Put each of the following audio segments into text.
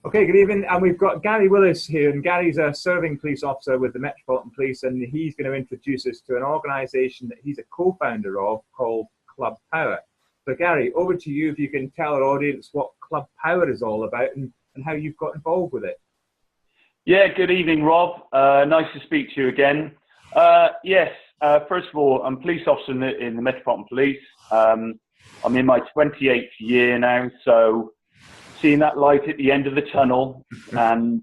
Okay, good evening. And we've got Gary Willis here, and Gary's a serving police officer with the Metropolitan Police, and he's going to introduce us to an organisation that he's a co-founder of called Club Power. So Gary, over to you if you can tell our audience what Club Power is all about and how you've got involved with it. Yeah, good evening, Rob. Nice to speak to you again. Yes, first of all, I'm a police officer in the Metropolitan Police. I'm in my 28th year now, so seeing that light at the end of the tunnel. And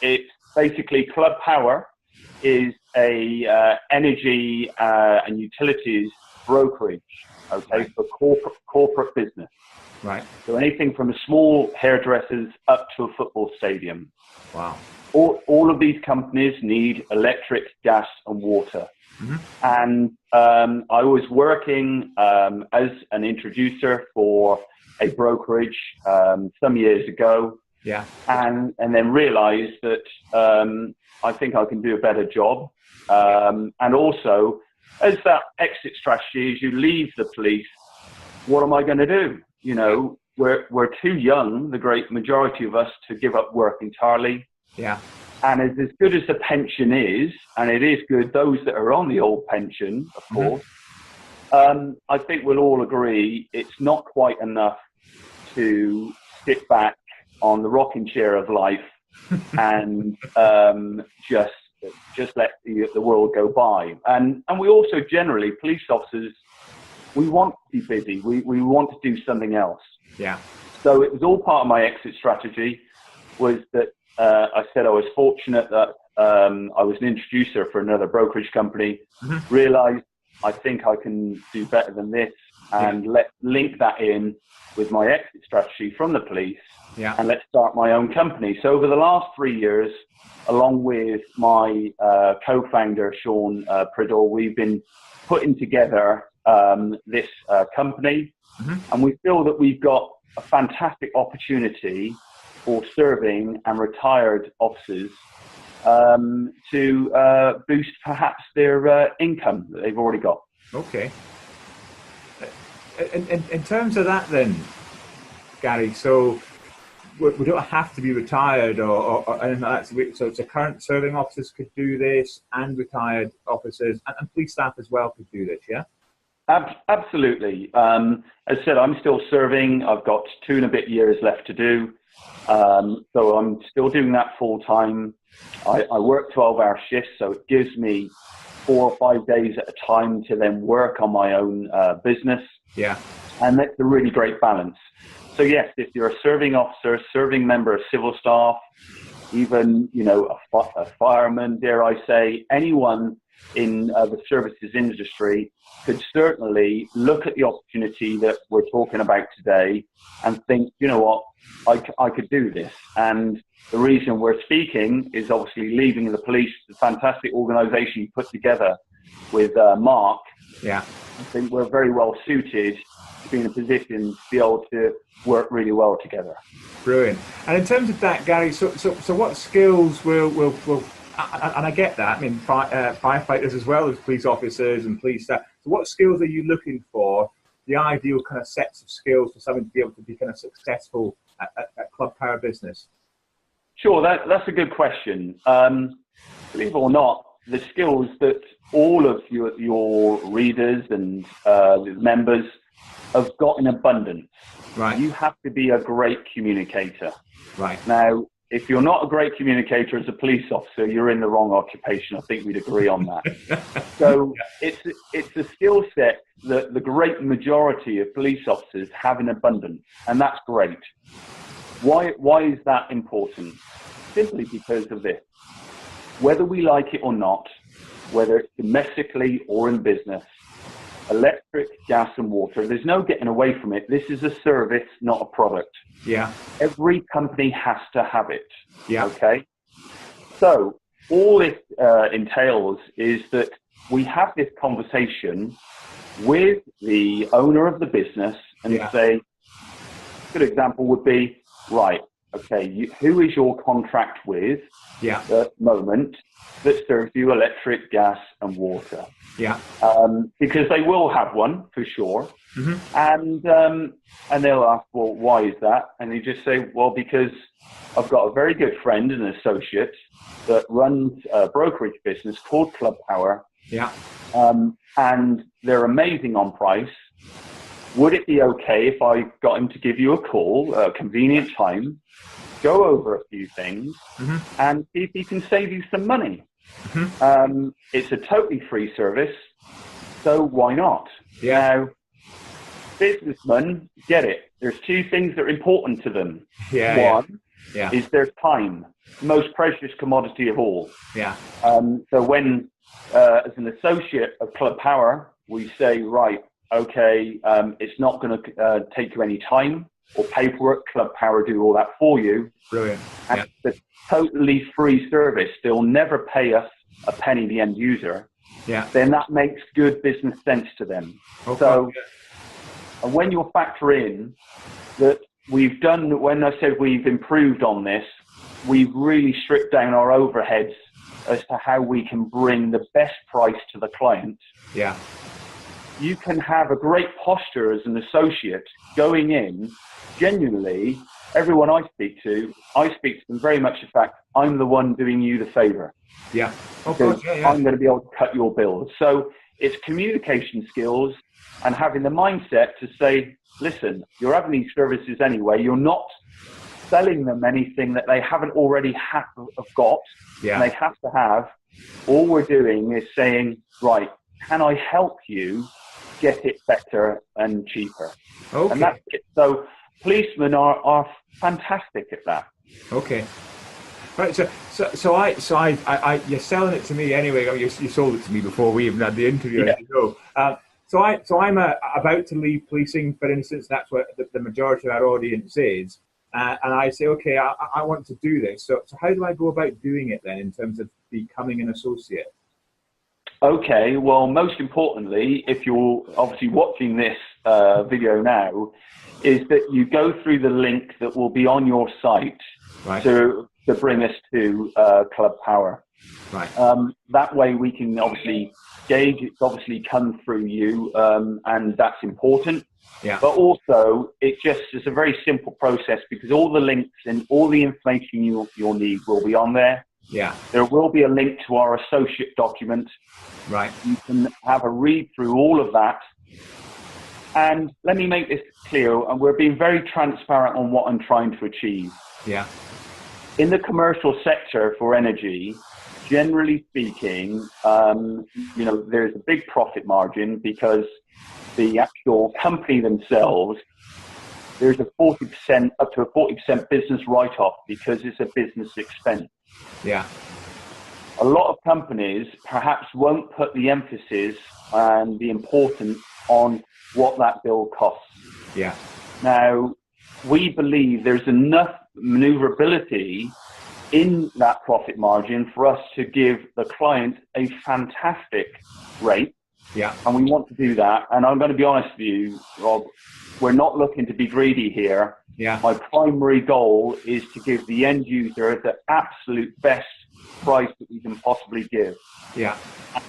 it's basically Club Power is a energy and utilities brokerage, okay, for corporate business. Right. So anything from small hairdressers up to a football stadium. Wow. All of these companies need electric, gas, and water. Mm-hmm. And I was working as an introducer for a brokerage some years ago. Yeah. And then realized that I think I can do a better job. And also, as that exit strategy, as you leave the police, what am I going to do? You know, we're too young, the great majority of us, to give up work entirely. Yeah. And as good as the pension is, and it is good, those that are on the old pension, of course, I think we'll all agree it's not quite enough to sit back on the rocking chair of life and just let the world go by. And we also generally, police officers, we want to be busy. We want to do something else. Yeah. So it was all part of my exit strategy, was that I said I was fortunate that I was an introducer for another brokerage company, realized I think I can do better than this, and let's link that in with my exit strategy from the police, and let's start my own company. So over the last 3 years, along with my co-founder, Sean Priddle, we've been putting together this company, and we feel that we've got a fantastic opportunity for serving and retired officers to boost perhaps their income that they've already got. Okay. In terms of that then, Gary, so we don't have to be retired or anything like that. So current serving officers could do this, and retired officers and police staff as well could do this, yeah? Absolutely. As I said, I'm still serving. I've got 2 and a bit years left to do. So I'm still doing that full time. I work 12-hour shifts, so it gives me 4 or 5 days at a time to then work on my own business. Yeah. And that's a really great balance. So yes, if you're a serving officer, serving member of civil staff, even, you know, a fireman, dare I say, anyone in the services industry could certainly look at the opportunity that we're talking about today and think, you know what, I could do this. And the reason we're speaking is obviously leaving the police, the fantastic organisation you put together with Mark. Yeah. I think we're very well suited to be in a position to be able to work really well together. Brilliant. And in terms of that, Gary, so what skills will and I get that, I mean, firefighters as well as police officers and police staff. So what skills are you looking for, the ideal kind of sets of skills for someone to be able to be kind of successful at Club Power business? Sure, that's a good question. Believe it or not, the skills that all of your readers and members have got in abundance. Right. You have to be a great communicator. Right. Now, if you're not a great communicator as a police officer, you're in the wrong occupation. I think we'd agree on that. So it's a skill set that the great majority of police officers have in abundance, and that's great. Why is that important? Simply because of this. Whether we like it or not, whether it's domestically or in business, electric, gas and water, there's no getting away from it. This is a service, not a product. Yeah. Every company has to have it. Yeah. Okay. So all it entails is that we have this conversation with the owner of the business and say, a good example would be, right, okay, who is your contract with at the moment that serves you electric, gas and water? Yeah. Because they will have one for sure. And they'll ask, well, why is that? And you just say, well, because I've got a very good friend and associate that runs a brokerage business called Club Power. Yeah. And they're amazing on price. Would it be okay if I got him to give you a call at a convenient time, go over a few things, and see if he can save you some money? It's a totally free service, so why not? Yeah. Now, businessmen get it. There's two things that are important to them. One is their time, most precious commodity of all. Yeah. So when, as an associate of Club Power, we say, right, okay, it's not going to take you any time or paperwork. Club Power do all that for you. Brilliant. And it's a totally free service. They'll never pay us a penny, the end user. Yeah. Then that makes good business sense to them. Okay. So and when you factor in that we've done, when I said we've improved on this, we've really stripped down our overheads as to how we can bring the best price to the client. Yeah. You can have a great posture as an associate going in. Genuinely, everyone I speak to them very much the fact, I'm the one doing you the favor. Yeah. Because I'm going to be able to cut your bills. So it's communication skills and having the mindset to say, listen, you're having these services anyway. You're not selling them anything that they haven't already have got. Yeah. And they have to have. All we're doing is saying, right, can I help you get it better and cheaper? Okay. And that's it. So policemen are fantastic at that. Okay. Right. So I you're selling it to me anyway. You sold it to me before we even had the interview. Yeah. As you know. So I'm about to leave policing, for instance. That's what the majority of our audience is. And I say, okay, I want to do this. So how do I go about doing it then in terms of becoming an associate? Okay, well, most importantly, if you're obviously watching this video now, is that you go through the link that will be on your site to bring us to Club Power. Right. That way we can obviously gauge it's obviously come through you, and that's important. Yeah. But also, it just is a very simple process because all the links and all the information you'll need will be on there. Yeah. There will be a link to our associate document. Right. You can have a read through all of that. And let me make this clear, and we're being very transparent on what I'm trying to achieve. Yeah. In the commercial sector for energy, generally speaking, there's a big profit margin because the actual company themselves, there's a 40%, up to a 40% business write-off because it's a business expense. Yeah. A lot of companies perhaps won't put the emphasis and the importance on what that bill costs. Yeah. Now, we believe there's enough maneuverability in that profit margin for us to give the client a fantastic rate. Yeah. And we want to do that. And I'm going to be honest with you, Rob, we're not looking to be greedy here. Yeah. My primary goal is to give the end user the absolute best price that we can possibly give. Yeah.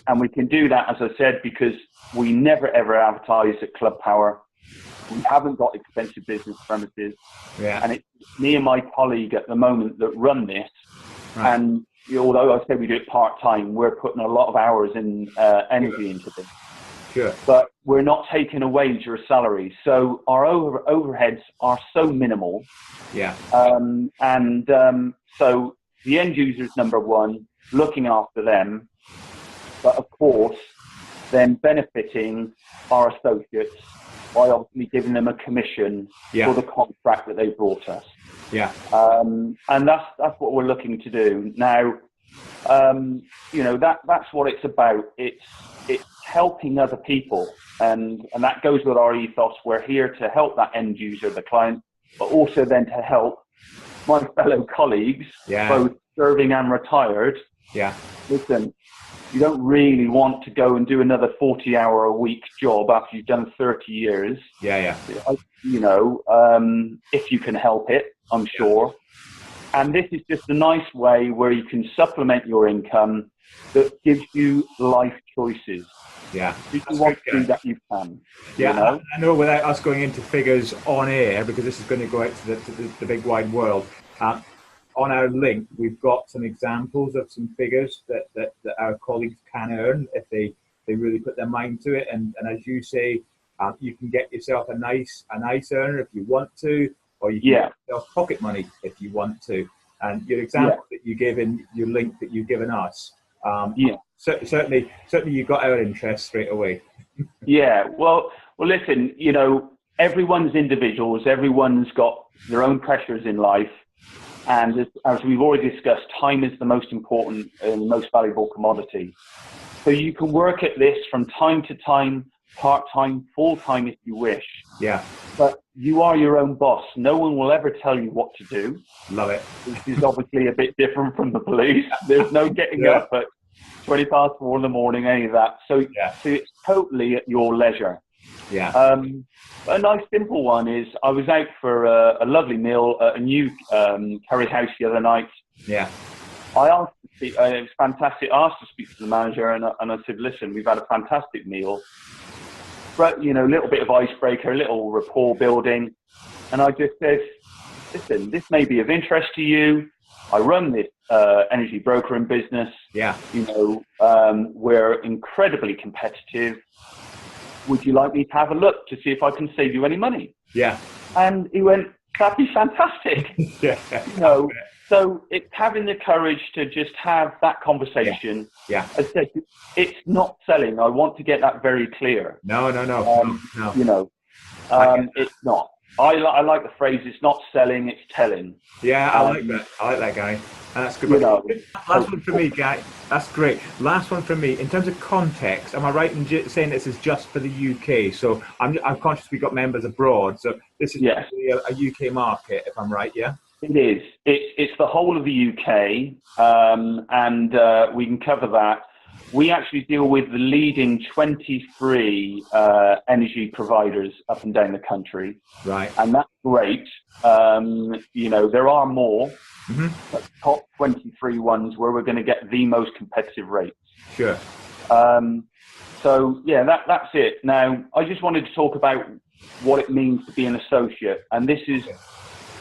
And we can do that, as I said, because we never ever advertise at Club Power. We haven't got expensive business premises. Yeah. And it's me and my colleague at the moment that run this. Right. And although I say we do it part-time, we're putting a lot of hours and energy into this. Sure. But we're not taking a wage or a salary. So our overheads are so minimal. Yeah. So the end user is number one, looking after them. But of course, then benefiting our associates by obviously giving them a commission for the contract that they brought us. Yeah. And that's what we're looking to do. Now, that's what it's about. It's helping other people. And that goes with our ethos. We're here to help that end user, the client, but also then to help my fellow colleagues, both serving and retired. Yeah. Listen, you don't really want to go and do another 40-hour-a-week job after you've done 30 years. Yeah. If you can help it, I'm sure. And this is just a nice way where you can supplement your income that gives you life choices. Yeah. If you That's want good, to do Gary. that, you can. Yeah, You know? I know without us going into figures on air, because this is going to go out to the big wide world. Uh, on our link, we've got some examples of some figures that our colleagues can earn if they really put their mind to it. And as you say, you can get yourself a nice earner if you want to, or you can Yeah. get yourself pocket money if you want to. And your Yeah. example that you give in your link that you've given us, Yeah. certainly you got our interest straight away. Yeah. Well, listen, you know, everyone's individuals. Everyone's got their own pressures in life. And as we've already discussed, time is the most important and most valuable commodity. So you can work at this from time to time, part-time, full-time if you wish. Yeah. But you are your own boss. No one will ever tell you what to do. Love it. This is obviously a bit different from the police. There's no getting up at 20 past 4 in the morning, any of that. So it's totally at your leisure. Yeah. A nice simple one is I was out for a lovely meal at a new curry house the other night. Yeah. I asked to speak, it was fantastic. I asked to speak to the manager and I said, listen, we've had a fantastic meal. But, you know, a little bit of icebreaker, a little rapport building. And I just said, listen, this may be of interest to you. I run this energy brokering business. Yeah. You know, we're incredibly competitive. Would you like me to have a look to see if I can save you any money? Yeah. And he went, that'd be fantastic. Yeah. You know, so it's having the courage to just have that conversation. Yeah. As I said, it's not selling. I want to get that very clear. No. You know, it's not. I like the phrase, it's not selling, it's telling. Yeah, I like that. I like that, Guy. That's good. You know, last one for me, Guy. That's great. Last one for me. In terms of context, am I right in saying this is just for the UK? So I'm conscious we've got members abroad. So this is actually a UK market, if I'm right, yeah? It is. It's the whole of the UK, and we can cover that. We actually deal with the leading 23 energy providers up and down the country. Right. And that's great. You know, there are more, but top 23 ones where we're going to get the most competitive rates. Sure. So, yeah, that's it. Now, I just wanted to talk about what it means to be an associate. And this is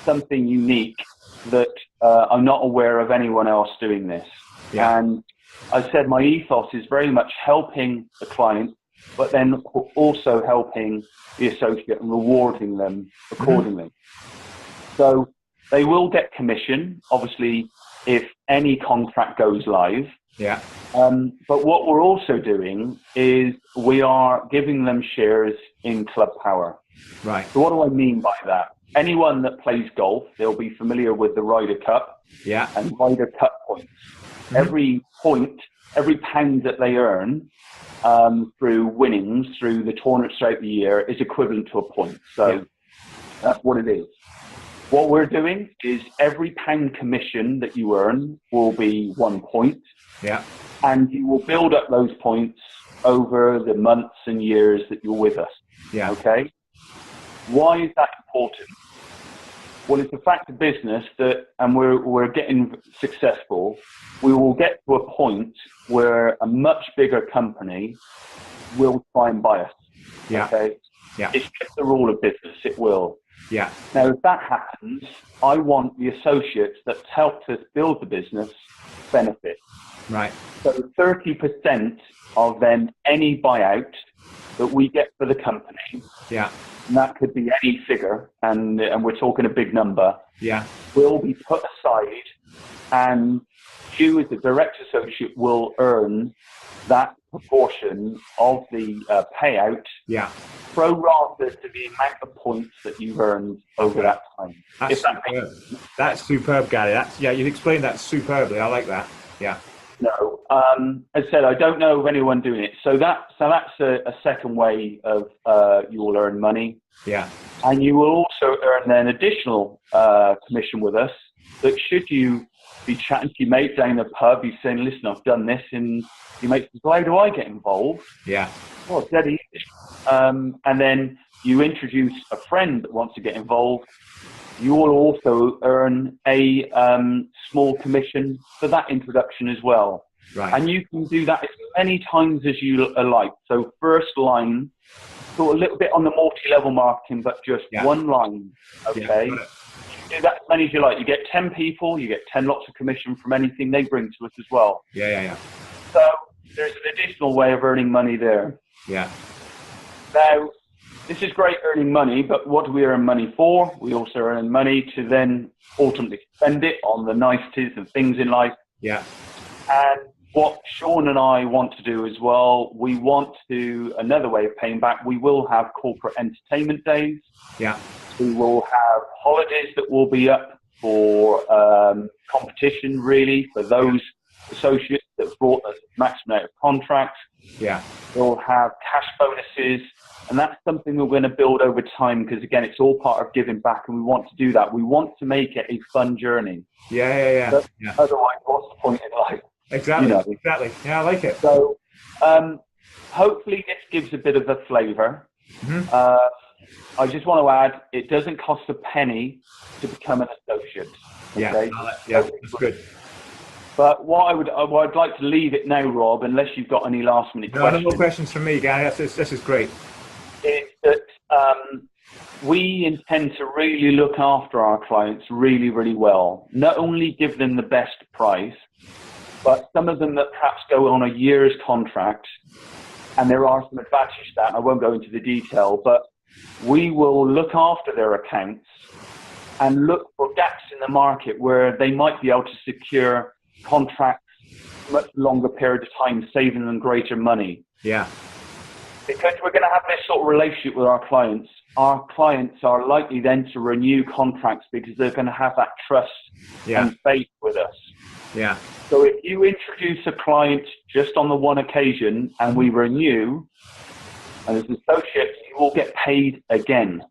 something unique that I'm not aware of anyone else doing this. Yeah. And I said my ethos is very much helping the client, but then also helping the associate and rewarding them accordingly. So they will get commission, obviously, if any contract goes live. Yeah. But what we're also doing is we are giving them shares in Club Power. Right. So what do I mean by that? Anyone that plays golf, they'll be familiar with the Ryder Cup and Ryder Cup points. Every point, every pound that they earn through winnings, through the tournaments throughout the year is equivalent to a point. So that's what it is. What we're doing is every pound commission that you earn will be 1 point. Yeah. And you will build up those points over the months and years that you're with us. Yeah. Okay? Why is that important? Well, it's a fact of business that, and we're getting successful, we will get to a point where a much bigger company will try and buy us. Yeah. Okay? Yeah. It's just the rule of business. It will. Yeah. Now, if that happens, I want the associates that helped us build the business benefit. Right. So 30% of then any buyout that we get for the company, and that could be any figure, and we're talking a big number, will be put aside, and you as a direct associate will earn that proportion of the payout pro rata to the amount of points that you've earned over that time. That's superb, Gary. You've explained that superbly. I like that. Yeah. No, as I said, I don't know of anyone doing it. So that's a second way of you will earn money. Yeah. And you will also earn then additional commission with us. That should you be chatting to your mate down the pub, you saying, "Listen, I've done this," and your mate says, "Well, how do I get involved?" Yeah. Well, it's dead easy. And then you introduce a friend that wants to get involved. You will also earn a small commission for that introduction as well. Right. And you can do that as many times as you like. So first line, so a little bit on the multi-level marketing, but just one line, okay? Yeah, do that as many as you like. You get 10 people, you get 10 lots of commission from anything they bring to us as well. Yeah. So there's an additional way of earning money there. Yeah. Now, this is great earning money, but what do we earn money for? We also earn money to then ultimately spend it on the niceties and things in life. Yeah. And what Sean and I want to do as well, we want to, another way of paying back, we will have corporate entertainment days. Yeah. We will have holidays that will be up for competition, really, for those associates that brought the maximum out of contracts. Yeah. We'll have cash bonuses, and that's something we're going to build over time because, again, it's all part of giving back, and we want to do that. We want to make it a fun journey. Yeah. Otherwise, what's the point in life? Exactly. You know? Exactly. Yeah, I like it. So, hopefully, this gives a bit of a flavour. Mm-hmm. I just want to add, it doesn't cost a penny to become an associate. Okay? Yeah, that's good. But I'd like to leave it now, Rob, unless you've got any last minute questions. No more questions from me, Gary. This is great. Is that we intend to really look after our clients really, really well. Not only give them the best price, but some of them that perhaps go on a year's contract, and there are some advantages to that, and I won't go into the detail, but we will look after their accounts and look for gaps in the market where they might be able to secure contracts much longer period of time, saving them greater money. Yeah. Because we're going to have this sort of relationship with our clients are likely then to renew contracts because they're going to have that trust and faith with us. Yeah. So if you introduce a client just on the one occasion and we renew, and as associates, you will get paid again.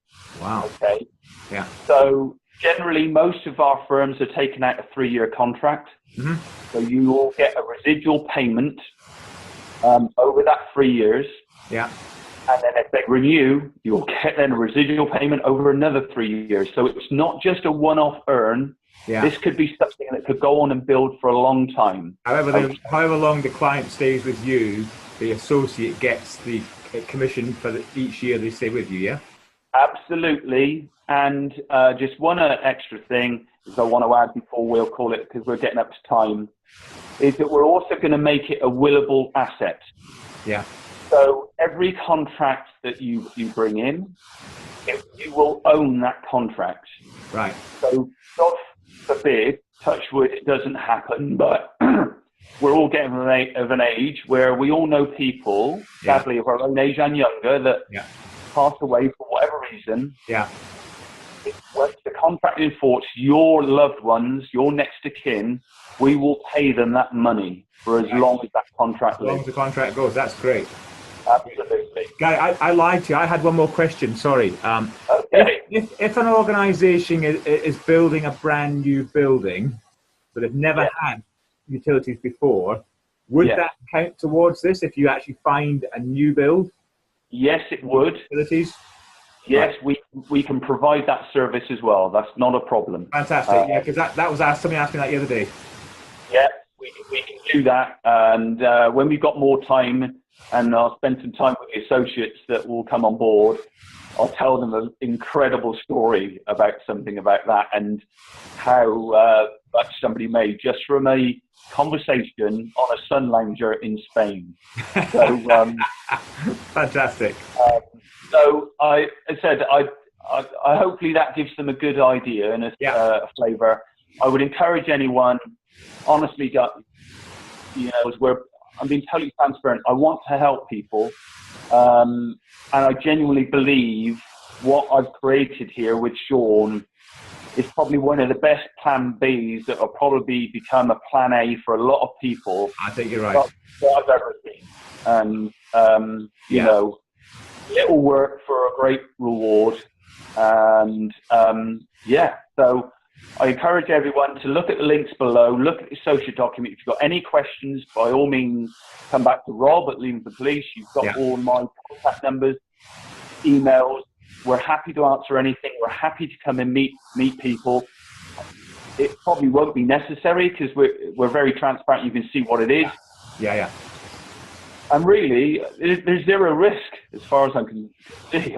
Wow. Okay. Yeah. So generally, most of our firms are taking out a 3-year contract. Mm-hmm. So you will get a residual payment over that 3 years. Yeah. And then if they renew, you will get then a residual payment over another 3 years. So it's not just a one-off earn. Yeah. This could be something that could go on and build for a long time. However long the client stays with you, the associate gets the commission for each year they stay with you, yeah? Absolutely. And just one extra thing is I want to add before we'll call it, because we're getting up to time, is that we're also going to make it a willable asset. Yeah. So every contract that you bring in, you will own that contract. Right. So God forbid, touch wood, it doesn't happen, but we're all getting of an age where we all know people, sadly of our own age and younger, that pass away for whatever reason. Yeah. Once the contract is enforced, your loved ones, your next of kin, we will pay them that money for as long as that contract lives. As long as the contract goes, that's great. Absolutely. Gary, I lied to you. I had one more question. Sorry. Okay. If an organisation is building a brand new building, but they've never had utilities before, would that count towards this if you actually find a new build? Yes, it would. Utilities? Yes, we can provide that service as well. That's not a problem. Fantastic. Yeah, because that was somebody asked me that the other day. Yeah, we can do that. And when we've got more time, and I'll spend some time with the associates that will come on board, I'll tell them an incredible story about something about that and how much somebody made just from a conversation on a sun lounger in Spain. So, fantastic. So I said, I hopefully that gives them a good idea and a flavour. I would encourage anyone, honestly, I'm being totally transparent. I want to help people, and I genuinely believe what I've created here with Sean is probably one of the best plan Bs that will probably become a plan A for a lot of people. I think you're right. That I've ever seen. And, you know, little work for a great reward. And, so I encourage everyone to look at the links below, look at the associate document. If you've got any questions, by all means, come back to Rob at Leaving the Police. You've got all my contact numbers, emails. We're happy to answer anything. We're happy to come and meet people. it probably won't be necessary because we're very transparent. You can see what it is. Yeah. And really, there's zero risk as far as I can see.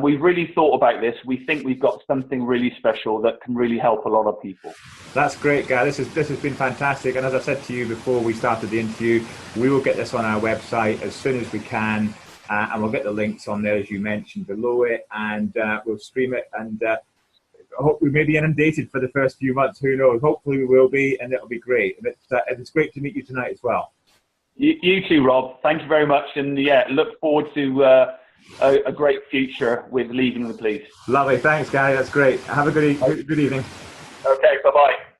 We've really thought about this. We think we've got something really special that can really help a lot of people. That's great, Gary. This has been fantastic. And as I said to you before we started the interview, we will get this on our website as soon as we can. And we'll get the links on there, as you mentioned, below it. And we'll stream it. And I hope we may be inundated for the first few months. Who knows? Hopefully we will be. And it'll be great. And it's great to meet you tonight as well. You too, Rob. Thank you very much. And look forward to a great future with Leaving the Police. Lovely. Thanks, Gary. That's great. Have a good evening. Okay, bye-bye.